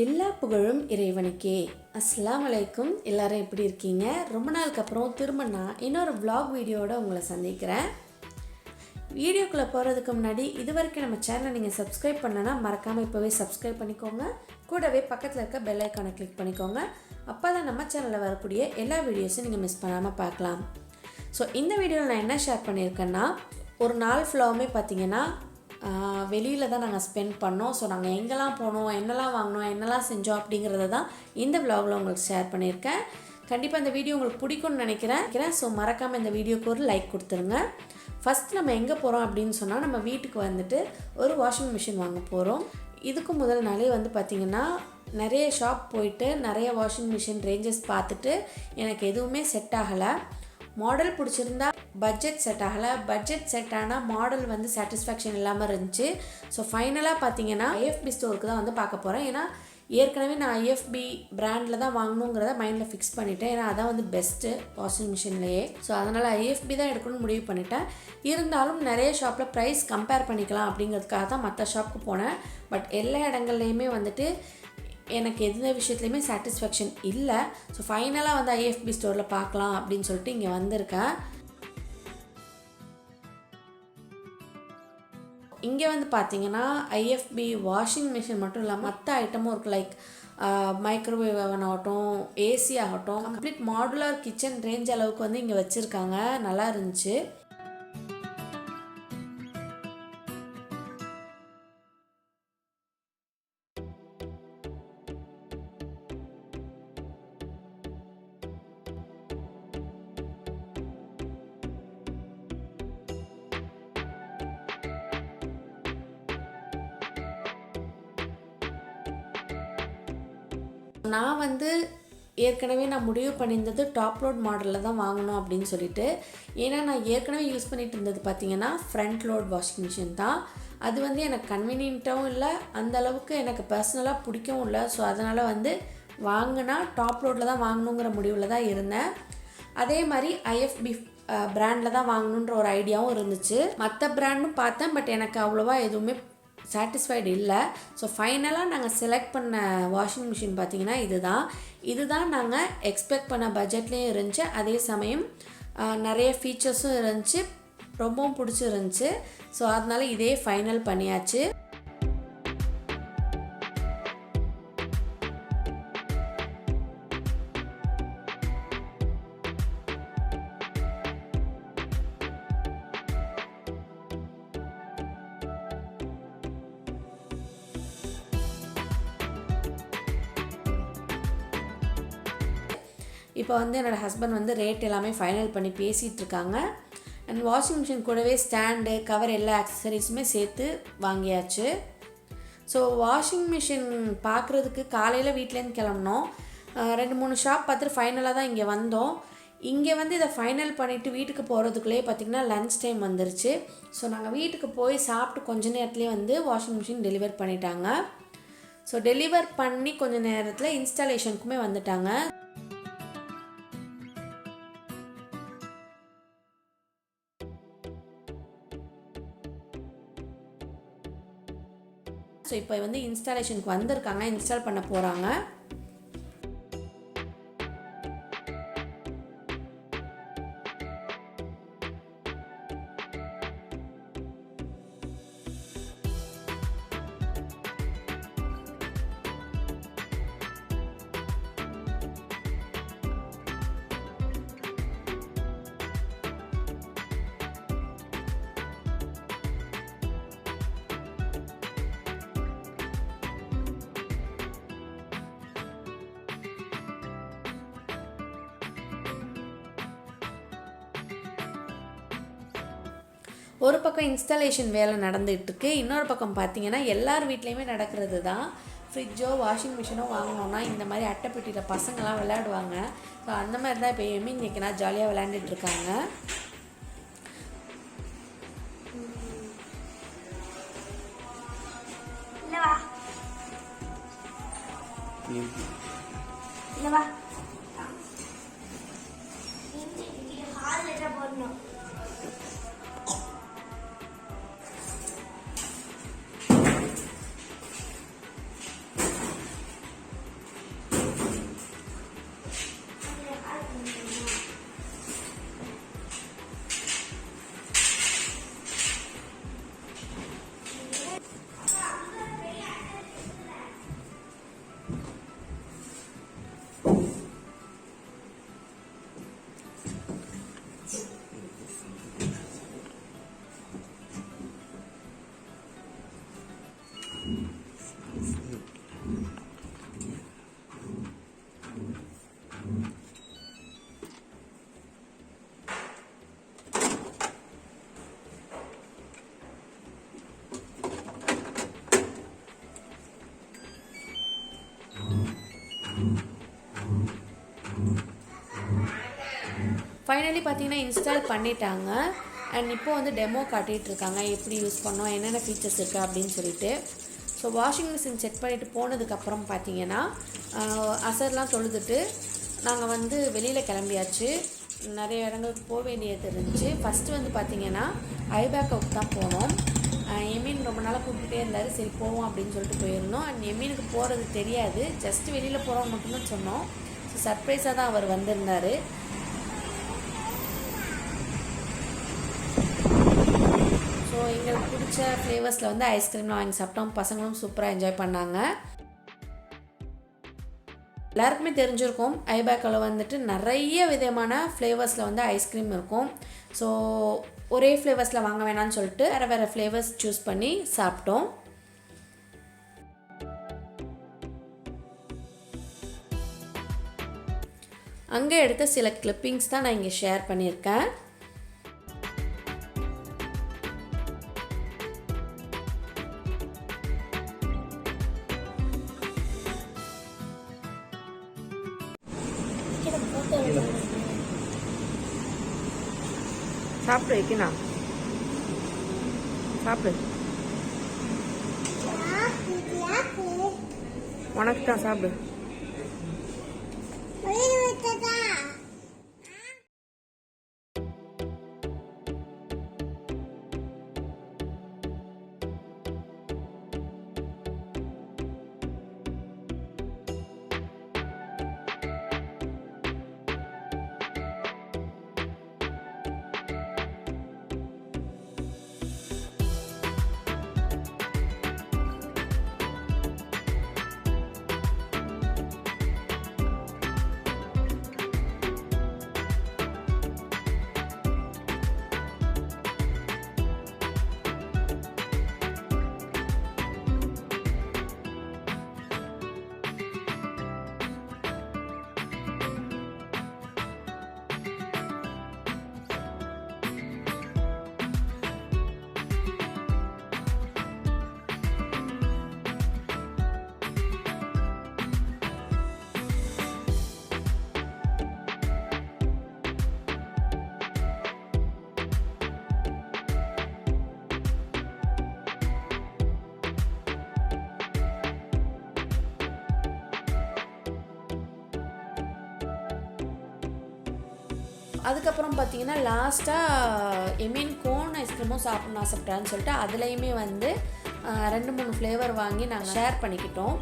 எல்லா புகழும் இறைவனுக்கே. அஸ்ஸலாமு அலைக்கும். எல்லாரும் எப்படி இருக்கீங்க? ரொம்ப நாளுக்கு அப்புறம் திரும்ப நான் இன்னொரு vlog வீடியோவோட உங்களை சந்திக்கிறேன். வீடியோக்குள்ளே போகிறதுக்கு முன்னாடி இது வரைக்கும் நம்ம சேனலை நீங்கள் சப்ஸ்கிரைப் பண்ணலன்னா மறக்காமல் இப்போவே சப்ஸ்கிரைப் பண்ணிக்கோங்க. கூடவே பக்கத்தில் இருக்க பெல் ஐக்கானை கிளிக் பண்ணிக்கோங்க. அப்போ தான் நம்ம சேனலில் வரக்கூடிய எல்லா வீடியோஸும் நீங்கள் மிஸ் பண்ணாமல் பார்க்கலாம். ஸோ இந்த வீடியோவில் நான் என்ன ஷேர் பண்ணியிருக்கேன்னா, ஒரு நாள் ஃபுல்லாகவுமே பார்த்திங்கன்னா வெளியில் தான் நாங்கள் ஸ்பெண்ட் பண்ணோம். ஸோ நாங்கள் எங்கெல்லாம் போனோம், என்னெல்லாம் வாங்கினோம், என்னெல்லாம் செஞ்சோம் அப்படிங்கிறத தான் இந்த vlogல உங்களுக்கு ஷேர் பண்ணியிருக்கேன். கண்டிப்பாக இந்த வீடியோ உங்களுக்கு பிடிக்கும்னு நினைக்கிறேன். ஸோ மறக்காமல் இந்த வீடியோக்கு ஒரு லைக் கொடுத்துருங்க. ஃபஸ்ட் நம்ம எங்கே போகிறோம் அப்படின்னு சொன்னால், நம்ம வீட்டுக்கு வந்துட்டு ஒரு வாஷிங் மிஷின் வாங்க போகிறோம். இதுக்கு முதல் நாளே வந்து பார்த்திங்கன்னா நிறைய ஷாப் போயிட்டு நிறைய வாஷிங் மிஷின் ரேஞ்சஸ் பார்த்துட்டு எனக்கு எதுவுமே செட் ஆகலை. மாடல் பிடிச்சிருந்தா பட்ஜெட் செட் ஆகலை. பட்ஜெட் செட் ஆனால் மாடல் வந்து சாட்டிஸ்ஃபேக்ஷன் இல்லாமல் இருந்துச்சு. ஸோ ஃபைனலாக பார்த்தீங்கன்னா ஐஎஃப்பி ஸ்டோருக்கு தான் வந்து பார்க்க போகிறேன். ஏன்னா ஏற்கனவே நான் ஐஎஃப்பி பிராண்டில் தான் வாங்கணுங்கிறத மைண்டில் ஃபிக்ஸ் பண்ணிவிட்டேன். ஏன்னா அதான் வந்து பெஸ்ட்டு வாஷிங் மிஷின்லேயே. ஸோ அதனால் ஐஎஃப்பி தான் எடுக்கணும்னு முடிவு பண்ணிட்டேன். இருந்தாலும் நிறைய ஷாப்பில் ப்ரைஸ் கம்பேர் பண்ணிக்கலாம் அப்படிங்கிறதுக்காக தான் மற்ற ஷாப்புக்கு போனேன். பட் எல்லா இடங்கள்லையுமே வந்துட்டு எனக்கு எந்த விஷயத்துலையுமே சாட்டிஸ்ஃபேக்ஷன் இல்லை. ஸோ ஃபைனலாக வந்து ஐஎஃப்பி ஸ்டோரில் பார்க்கலாம் அப்படின்னு சொல்லிட்டு இங்கே வந்திருக்கேன். இங்கே வந்து பார்த்தீங்கன்னா ஐஎஃப்பி வாஷிங் மிஷின் மட்டும் இல்லாமல் மற்ற ஐட்டமும் இருக்குது. லைக் மைக்ரோவேவ் அவன் ஆகட்டும், ஏசி ஆகட்டும், கம்ப்ளீட் மாடுலர் கிச்சன் ரேஞ்ச் அளவுக்கு வந்து இங்கே வச்சுருக்காங்க. நல்லா இருந்துச்சு. நான் வந்து ஏற்கனவே நான் முடிவு பண்ணியிருந்தது டாப் லோட் மாடலில் தான் வாங்கணும் அப்படின்னு சொல்லிட்டு. ஏன்னா நான் ஏற்கனவே யூஸ் பண்ணிகிட்டு இருந்தது பார்த்திங்கன்னா ஃப்ரண்ட் லோட் வாஷிங் மிஷின் தான். அது வந்து எனக்கு கன்வீனியன்ட்டாகவும் இல்லை, அந்தளவுக்கு எனக்கு பர்சனலாக பிடிக்கவும் இல்லை. ஸோ அதனால் வந்து வாங்கினா டாப் லோடில் தான் வாங்கணுங்கிற முடிவில் தான் இருந்தேன். அதே மாதிரி ஐஎஃப்பி பிராண்டில் தான் வாங்கணுன்ற ஒரு ஐடியாவும் இருந்துச்சு. மற்ற பிராண்டும் பார்த்தேன், பட் எனக்கு அவ்வளோவா எதுவுமே சாட்டிஸ்ஃபைடு இல்லை. ஸோ ஃபைனலாக நாங்கள் செலக்ட் பண்ண வாஷிங் மிஷின் பார்த்திங்கன்னா இதுதான் நாங்கள் எக்ஸ்பெக்ட் பண்ண பட்ஜெட்லேயும் இருந்துச்சு. அதே சமயம் நிறைய ஃபீச்சர்ஸும் இருந்துச்சு, ரொம்பவும் பிடிச்சிருந்துச்சு. ஸோ அதனால் இதே ஃபைனல் பண்ணியாச்சு. இப்போ வந்து என்னோடய ஹஸ்பண்ட் வந்து ரேட் எல்லாமே ஃபைனல் பண்ணி பேசிகிட்டு இருக்காங்க. அண்ட் வாஷிங் மிஷின் கூடவே ஸ்டாண்டு, கவர், எல்லா ஆக்சசரிஸுமே சேர்த்து வாங்கியாச்சு. ஸோ வாஷிங் மிஷின் பார்க்குறதுக்கு காலையில் வீட்டிலேருந்து கிளம்புனோம். 2-3 ஷாப் பார்த்துட்டு ஃபைனலாக தான் இங்கே வந்தோம். இங்கே வந்து இதை ஃபைனல் பண்ணிவிட்டு வீட்டுக்கு போகிறதுக்குள்ளே பார்த்திங்கன்னா லன்ச் டைம் வந்துருச்சு. ஸோ நாங்கள் வீட்டுக்கு போய் சாப்பிட்டு கொஞ்ச நேரத்துலேயே வந்து வாஷிங் மிஷின் டெலிவர் பண்ணிட்டாங்க. ஸோ டெலிவர் பண்ணி கொஞ்சம் நேரத்தில் இன்ஸ்டாலேஷனுக்குமே வந்துட்டாங்க. ஸோ இப்போ வந்து இன்ஸ்டாலேஷனுக்கு வந்திருக்காங்க, இன்ஸ்டால் பண்ண போகிறாங்க. ஒரு பக்கம் இன்ஸ்டாலேஷன் வேலை நடந்துகிட்ருக்கு, இன்னொரு பக்கம் பார்த்திங்கன்னா எல்லார் வீட்லேயுமே நடக்கிறது தான். ஃப்ரிட்ஜோ வாஷிங் மிஷினோ வாங்கினோன்னா இந்த மாதிரி அட்டைப்பெட்டியில் பசங்களாம் விளையாடுவாங்க. ஸோ அந்த மாதிரி தான் இப்போ யமீன் இன்னைக்கு நான் ஜாலியாக விளையாண்டுட்ருக்காங்க. ஃபைனலி பார்த்தீங்கன்னா இன்ஸ்டால் பண்ணிட்டாங்க. அண்ட் இப்போ வந்து டெமோ காட்டிகிட்டு இருக்காங்க, எப்படி யூஸ் பண்ணோம், என்னென்ன ஃபீச்சர்ஸ் இருக்குது அப்படின்னு சொல்லிட்டு. ஸோ வாஷிங் மிஷின் செக் பண்ணிவிட்டு போனதுக்கப்புறம் பார்த்தீங்கன்னா அசர்லாம் தொழுதுட்டு நாங்கள் வந்து வெளியில் கிளம்பியாச்சு. நிறைய இடங்களுக்கு போக வேண்டியது இருந்துச்சு. ஃபஸ்ட்டு வந்து பார்த்திங்கன்னா ஐபேக்கவுக்கு தான் போனோம். யமீன் ரொம்ப நாளாக கூப்பிட்டுட்டே இருந்தார், சரி போவோம் அப்படின்னு சொல்லிட்டு போயிருந்தோம். அண்ட் யமீனுக்கு போகிறது தெரியாது, ஜஸ்ட் வெளியில் போகிறோம் மட்டும்தான் சொன்னோம். ஸோ சர்ப்ரைஸாக தான் அவர் வந்திருந்தார். ஸோ எங்களுக்கு பிடிச்ச ஃப்ளேவர்ஸில் வந்து ஐஸ்கிரீம்லாம் வாங்கி சாப்பிட்டோம். பசங்களும் சூப்பராக என்ஜாய் பண்ணாங்க. எல்லாருக்குமே தெரிஞ்சிருக்கும், ஐபேக்கில் வந்துட்டு நிறைய விதமான ஃப்ளேவர்ஸில் வந்து ஐஸ்கிரீம் இருக்கும். ஸோ ஒரே ஃப்ளேவர்ஸில் வாங்க வேணாம்னு சொல்லிட்டு வேறு வேறு ஃப்ளேவர்ஸ் சூஸ் பண்ணி சாப்பிட்டோம். அங்கே எடுத்த சில கிளிப்பிங்ஸ் தான் நான் இங்கே ஷேர் பண்ணியிருக்கேன். சாப்பிடு வைக்கணும், சாப்பிடு, உனக்கு தான் சாப்பிடு. அதுக்கப்புறம் பார்த்தீங்கன்னா லாஸ்ட்டாக யமீன் கோன் ஐஸ்கிரீமும் சாப்பிட்ணும் ஆசைப்பட்டான்னு சொல்லிட்டு அதுலேயுமே வந்து 2-3 ஃப்ளேவர் வாங்கி நாங்கள் ஷேர் பண்ணிக்கிட்டோம்.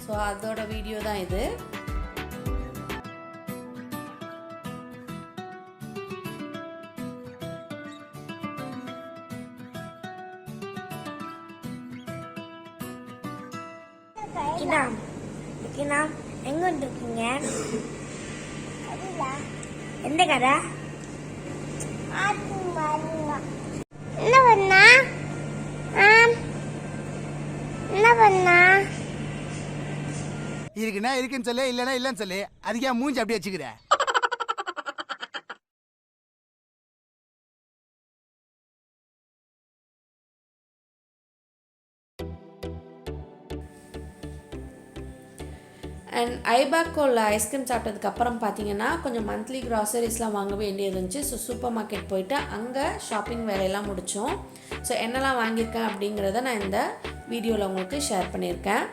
ஸோ அதோட வீடியோ தான் இது. எங்க வந்துருக்கீங்க? எந்த கடை? என்ன பண்ணா? என்ன பண்ணா? இருக்குன்னா இருக்குன்னு சொல்லு, இல்லைன்னா இல்லைன்னு சொல்லு. அதுக்கே மூஞ்சி அப்படியே வச்சுக்கிற. அண்ட் ஐபேக்கோவில் ஐஸ்கிரீம் சாப்பிட்டதுக்கப்புறம் பார்த்தீங்கன்னா கொஞ்சம் மந்த்லி க்ராசரிஸ்லாம் வாங்க வேண்டியது இருந்துச்சு. ஸோ சூப்பர் மார்க்கெட் போயிட்டு அங்கே ஷாப்பிங் வேலையெல்லாம் முடித்தோம். ஸோ என்னெல்லாம் வாங்கியிருக்கேன் அப்படிங்கிறத நான் இந்த வீடியோவில் உங்களுக்கு ஷேர் பண்ணியிருக்கேன்.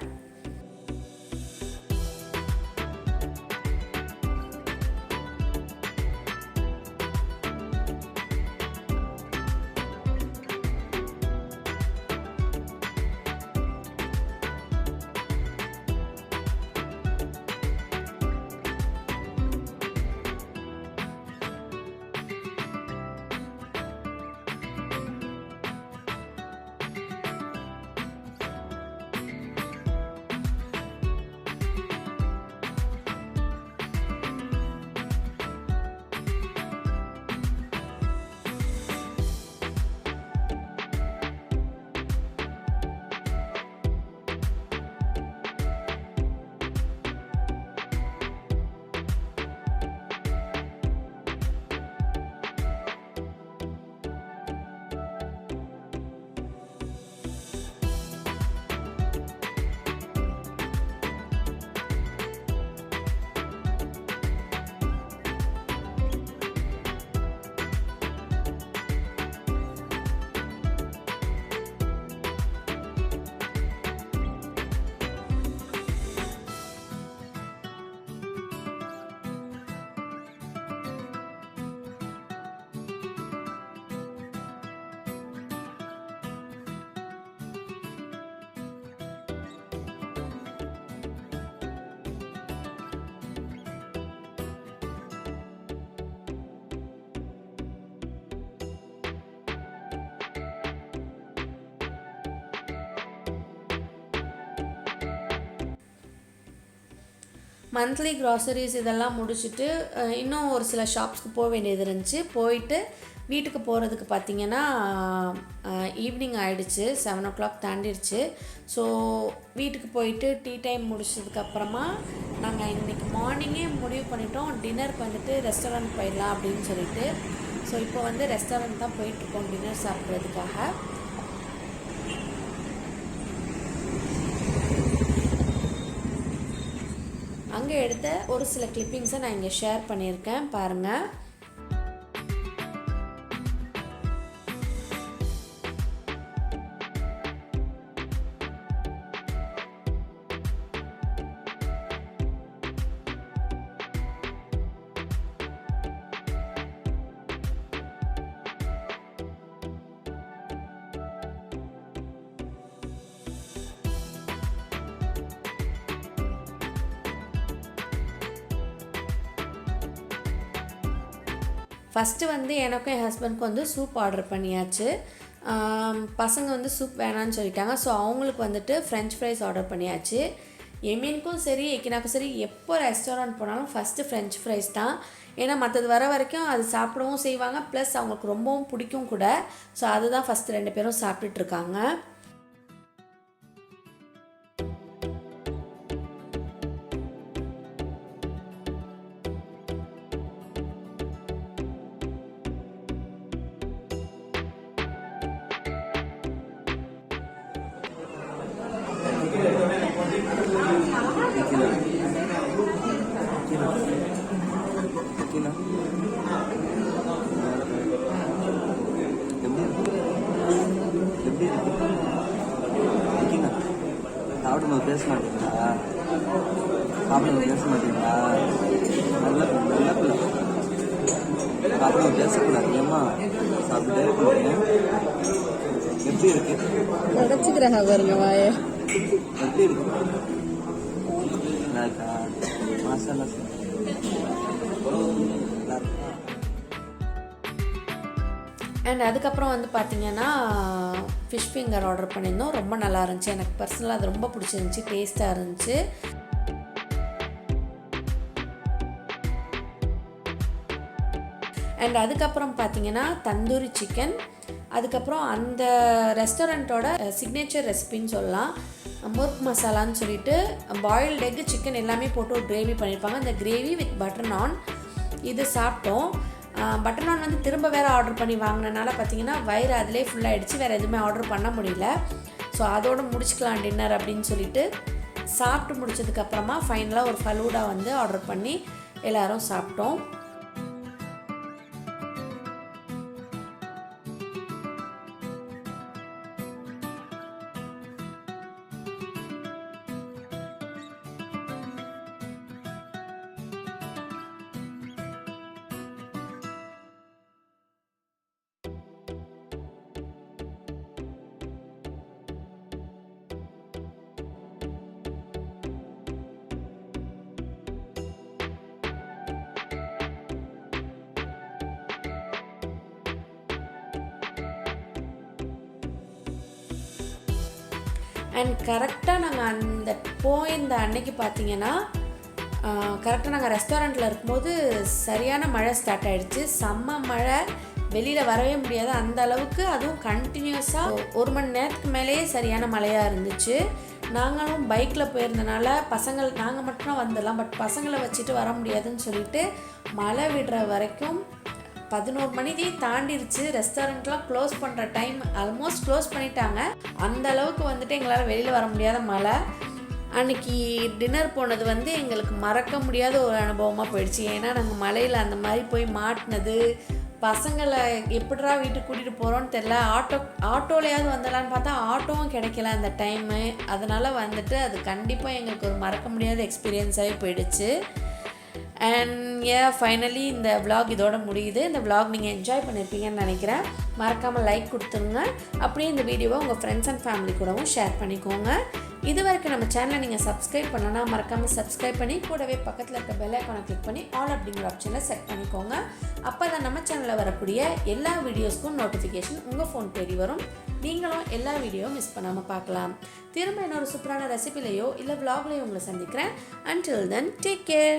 மந்த்லி க்ராசரிஸ் இதெல்லாம் முடிச்சுட்டு இன்னும் ஒரு சில ஷாப்ஸ்க்கு போக வேண்டியது இருந்துச்சு. போயிட்டு வீட்டுக்கு போகிறதுக்கு பார்த்திங்கன்னா ஈவினிங் ஆகிடுச்சு, 7 o'clock தாண்டிடுச்சு. ஸோ வீட்டுக்கு போயிட்டு டீ டைம் முடிச்சதுக்கப்புறமா நாங்கள் இன்றைக்கி மார்னிங்கே முடிவு பண்ணிட்டோம் டின்னருக்கு வந்துட்டு ரெஸ்டாரண்ட் போயிடலாம் அப்படின்னு சொல்லிட்டு. ஸோ இப்போ வந்து ரெஸ்டாரண்ட் தான் போயிட்டுருக்கோம் டின்னர் சாப்பிட்றதுக்காக. அங்கே எடுத்த ஒரு சில கிளிப்பிங்ஸை நான் இங்கே ஷேர் பண்ணியிருக்கேன், பாருங்கள். ஃபஸ்ட்டு வந்து எனக்கும் என் ஹஸ்பண்ட்க்கும் வந்து சூப் ஆர்டர் பண்ணியாச்சு. பசங்க வந்து சூப் வேணான்னு சொல்லிட்டாங்க. ஸோ அவங்களுக்கு வந்துட்டு ஃப்ரெஞ்ச் ஃப்ரைஸ் ஆர்டர் பண்ணியாச்சு. எமீனுக்கும் சரி எக்கினாக்கும் சரி எப்போ ரெஸ்டாரண்ட் போனாலும் ஃபஸ்ட்டு ஃப்ரெஞ்ச் ஃப்ரைஸ் தான். ஏன்னா மற்றது வர வரைக்கும் அது சாப்பிடவும் செய்வாங்க, ப்ளஸ் அவங்களுக்கு ரொம்பவும் பிடிக்கும் கூட. ஸோ அதுதான் ஃபஸ்ட்டு 2 பேரும் சாப்பிட்டுட்ருக்காங்க. சாப்பிடும்போது பேச மாட்டீங்களா? சாப்பிடும்போது பேச மாட்டீங்களா? நல்ல நல்ல பிள்ளை. சாப்பிடும்போது பேசக்கூடாது. ஏம்மா சாப்பிட்டுட்டே இருக்கீங்க. எப்படி இருக்கு? உடச்சிக்கிறாங்க பாருங்க வாய. எப்படி இருக்கு? நல்லா இருக்கா? மாசாலா நல்லா இருக்கா? அண்ட் அதுக்கப்புறம் வந்து பார்த்திங்கன்னா ஃபிஷ் ஃபிங்கர் ஆர்டர் பண்ணியிருந்தோம். ரொம்ப நல்லா இருந்துச்சு. எனக்கு பர்சனலாக அது ரொம்ப பிடிச்சிருந்துச்சி, டேஸ்ட்டாக இருந்துச்சு. அண்ட் அதுக்கப்புறம் பார்த்திங்கன்னா தந்தூரி சிக்கன். அதுக்கப்புறம் அந்த ரெஸ்டாரண்ட்டோட சிக்னேச்சர் ரெசிபின்னு சொல்லலாம், முர்க் மசாலான்னு சொல்லிட்டு பாயில்டு எக் சிக்கன் எல்லாமே போட்டு ஒரு கிரேவி பண்ணியிருப்பாங்க. அந்த கிரேவி வித் பட்டர் நான் இது சாப்பிட்டோம். பட்டர் நான் வந்து திரும்ப வேறு ஆர்டர் பண்ணி வாங்கினனால பார்த்திங்கன்னா வயிறு அதிலே ஃபுல்லாகிடுச்சு, வேறு எதுவுமே ஆர்டர் பண்ண முடியல. ஸோ அதோடு முடிச்சுக்கலாம் டின்னர் அப்படின்னு சொல்லிட்டு சாப்பிட்டு முடிச்சதுக்கப்புறமா ஃபைனலாக ஒரு ஃபலூடா வந்து ஆர்டர் பண்ணி எல்லோரும் சாப்பிட்டோம். அண்ட் கரெக்டாக நாங்கள் அந்த போயிருந்த அன்னைக்கு பார்த்திங்கன்னா கரெக்டாக நாங்கள் ரெஸ்டாரண்ட்டில் இருக்கும்போது சரியான மழை ஸ்டார்ட் ஆகிடுச்சு. செம்ம மழை, வெளியில் வரவே முடியாது அந்த அளவுக்கு. அதுவும் கண்டினியூஸாக 1 மணி நேரத்துக்கு மேலேயே சரியான மழையாக இருந்துச்சு. நாங்களும் பைக்கில் போயிருந்தனால நாங்கள் மட்டும் வந்துடலாம், பட் பசங்களை வச்சுட்டு வர முடியாதுன்னு சொல்லிட்டு மழை விடுற வரைக்கும் 11 மணிக்கு தாண்டிடுச்சு. ரெஸ்டாரண்ட்லாம் க்ளோஸ் பண்ணுற டைம், ஆல்மோஸ்ட் க்ளோஸ் பண்ணிட்டாங்க. அந்த அளவுக்கு வந்துட்டு எங்களால் வெளியில் வர முடியாத மழை. அன்றைக்கி டின்னர் போனது வந்து எங்களுக்கு மறக்க முடியாத ஒரு அனுபவமாக போயிடுச்சு. ஏன்னா நாங்கள் மழையில் அந்த மாதிரி போய் மாட்டினது, பசங்களை எப்படிரா வீட்டுக்கு கூட்டிகிட்டு போகிறோன்னு தெரில. ஆட்டோலையாவது வந்துடலான்னு பார்த்தா ஆட்டோவும் கிடைக்கல அந்த டைமு. அதனால் வந்துட்டு அது கண்டிப்பாக எங்களுக்கு ஒரு மறக்க முடியாத எக்ஸ்பீரியன்ஸாகவே போயிடுச்சு. அண்ட் ஃபைனலி இந்த vlog இதோட முடியுது. இந்த vlog நீங்கள் என்ஜாய் பண்ணியிருப்பீங்கன்னு நினைக்கிறேன். மறக்காமல் லைக் கொடுத்துருங்க. அப்படியே இந்த வீடியோவை உங்கள் ஃப்ரெண்ட்ஸ் அண்ட் ஃபேமிலி கூடவும் ஷேர் பண்ணிக்கோங்க. இது வரைக்கும் நம்ம சேனலை நீங்கள் சப்ஸ்கிரைப் பண்ணனா மறக்காமல் சப்ஸ்கிரைப் பண்ணி கூடவே பக்கத்தில் இருக்க பெல் ஐக்கானை கிளிக் பண்ணி ஆல் அப்படிங்கிற ஆப்ஷனில் செட் பண்ணிக்கோங்க. அப்போ தான் நம்ம சேனலில் வரக்கூடிய எல்லா வீடியோஸ்க்கும் நோட்டிஃபிகேஷன் உங்கள் ஃபோன் தேடி வரும். நீங்களும் எல்லா வீடியோவும் மிஸ் பண்ணாமல் பார்க்கலாம். திரும்ப இன்னொரு சூப்பரான ரெசிபிலையோ இல்லை vlogலையோ உங்களை சந்திக்கிறேன். Until then, take care.